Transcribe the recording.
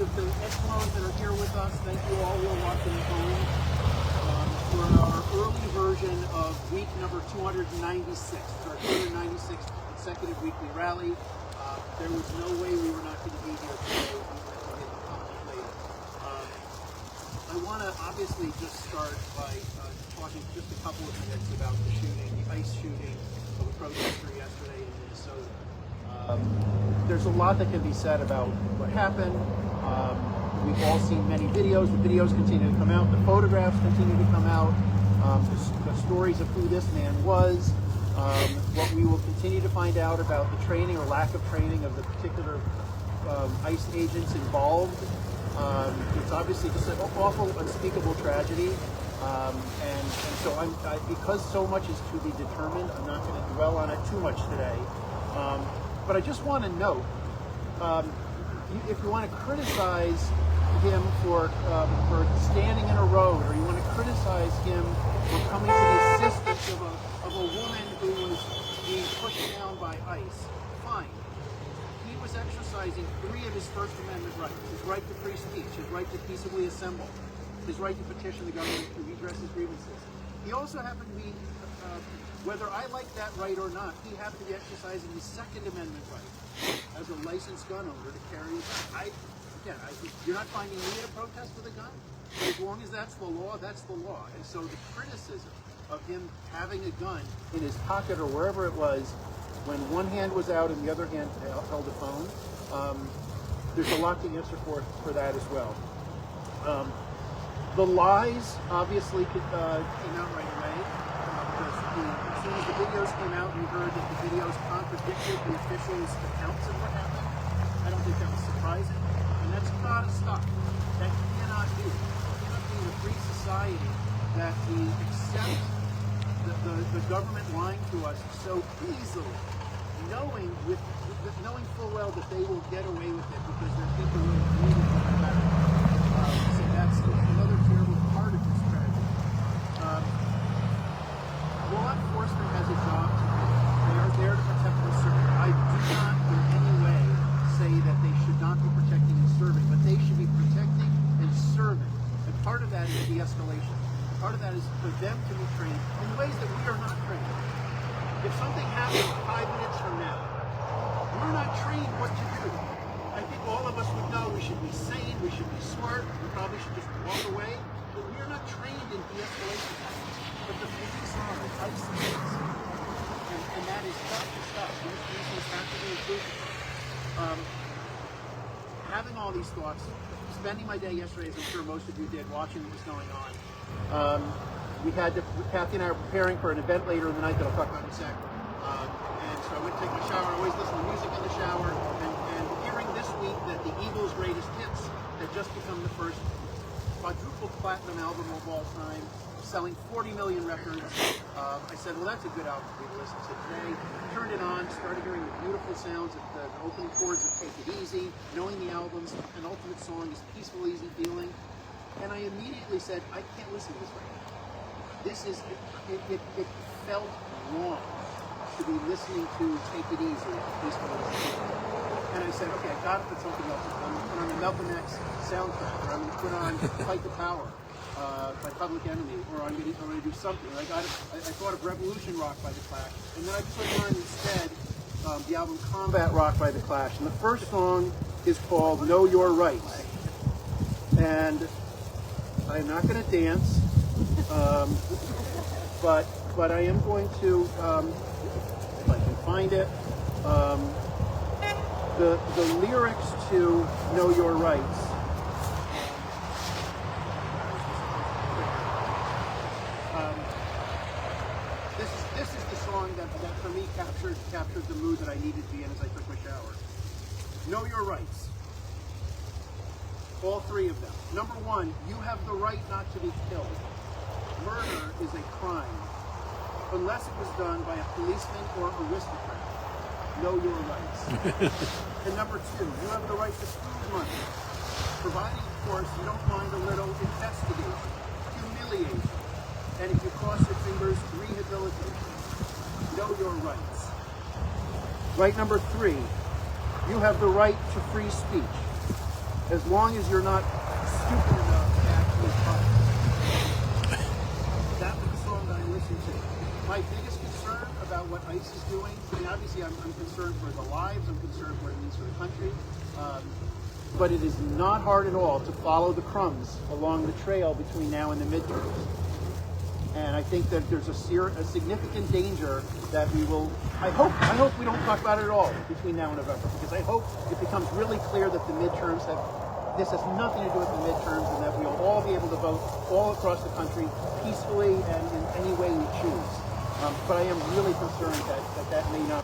of the Eskimos that are here with us. Thank you all who are watching at home. We're in our early version of week number 296. It's our 296th consecutive weekly rally. There was no way we were not going to be here today. We went to get the comment later. I want to obviously just start by talking just a couple of minutes about the shooting, the ICE shooting of a protester yesterday in Minnesota. There's a lot that can be said about what happened. We've all seen many videos. The videos continue to come out. The photographs continue to come out. The stories of who this man was. What we will continue to find out about the training or lack of training of the particular ICE agents involved. It's obviously just an awful, unspeakable tragedy. And so because so much is to be determined, I'm not going to dwell on it too much today. But I just want to note, if you want to criticize him for standing in a road, or you want to criticize him for coming to the assistance of a woman who was being pushed down by ICE, fine. He was exercising 3 of his First Amendment rights: his right to free speech, his right to peaceably assemble, his right to petition the government to redress his grievances. He also happened to be, whether I like that right or not, he happened to be exercising his Second Amendment right as a licensed gun owner to carry a gun. You're not finding me at a protest with a gun? But as long as that's the law, that's the law. And so the criticism of him having a gun in his pocket or wherever it was, when one hand was out and the other hand held a phone, there's a lot to answer for that as well. The lies obviously came out right away. As soon as the videos came out, we heard that the videos contradicted the officials' accounts of what happened. I don't think that was surprising. And that's got to stop. That cannot be. It cannot be in a free society that we accept the government lying to us so easily, knowing full well that they will get away with it because their people will believe it no matter what. So that's another terrible part of this tragedy. Law enforcement has a job to do. They are there to protect and serve. I do not in any way say that they should not be protecting and serving, but they should be protecting and serving. And part of that is de-escalation. Part of that is for them to be trained in ways that we are not trained. If something happens 5 minutes from now, we're not trained what to do. I think all of us would know we should be sane, we should be smart, we probably should just walk away, but we are not trained in de-escalation tactics. But the police are, ICE is. And that is got to stop. These things have to be included. Having all these thoughts, spending my day yesterday, as I'm sure most of you did, watching what was going on. Kathy and I are preparing for an event later in the night that I'll talk about in a sec. And so I went to take my shower. I always listen to music in the shower. And hearing this week that the Eagles' greatest hits had just become the first quadruple platinum album of all time, selling 40 million records. I said, well, that's a good album for me to listen to today. Turned it on, started hearing the beautiful sounds of the opening chords of Take It Easy, knowing the album's penultimate song is Peaceful, Easy Feeling. And I immediately said, I can't listen to this right now. It felt wrong to be listening to Take It Easy, Peaceful, Easy Feeling. And I said, okay, I gotta put something else on. I'm gonna put on the Malcolm X soundtrack, or I'm gonna put on Fight the Power by Public Enemy, or I'm gonna do something. I thought of Revolution Rock by The Clash, and then I put on instead the album Combat Rock by The Clash. And the first song is called Know Your Rights. And I'm not gonna dance, but I am going to, if I can find it, the lyrics to Know Your Rights. This is the song that for me captured the mood that I needed to be in as I took my shower. Know your rights. All 3 of them. Number 1, you have the right not to be killed. Murder is a crime, unless it was done by a policeman or aristocrat. Know your rights. And number 2, you have the right to food money, providing, of course, you don't mind a little investigation, humiliation, and if you cross your fingers, rehabilitation. Know your rights. Right number 3, you have the right to free speech. as long as you're not stupid enough to actually cut it. That was the song that I listened to. My biggest concern about what ICE is doing, I mean, obviously I'm concerned for the lives, I'm concerned for what it means for the country, but it is not hard at all to follow the crumbs along the trail between now and the midterms. And I think that there's a significant danger that we will, I hope we don't talk about it at all between now and November, because I hope it becomes really clear that the midterms this has nothing to do with the midterms, and that we'll all be able to vote all across the country peacefully and in any way we choose. But I am really concerned that may not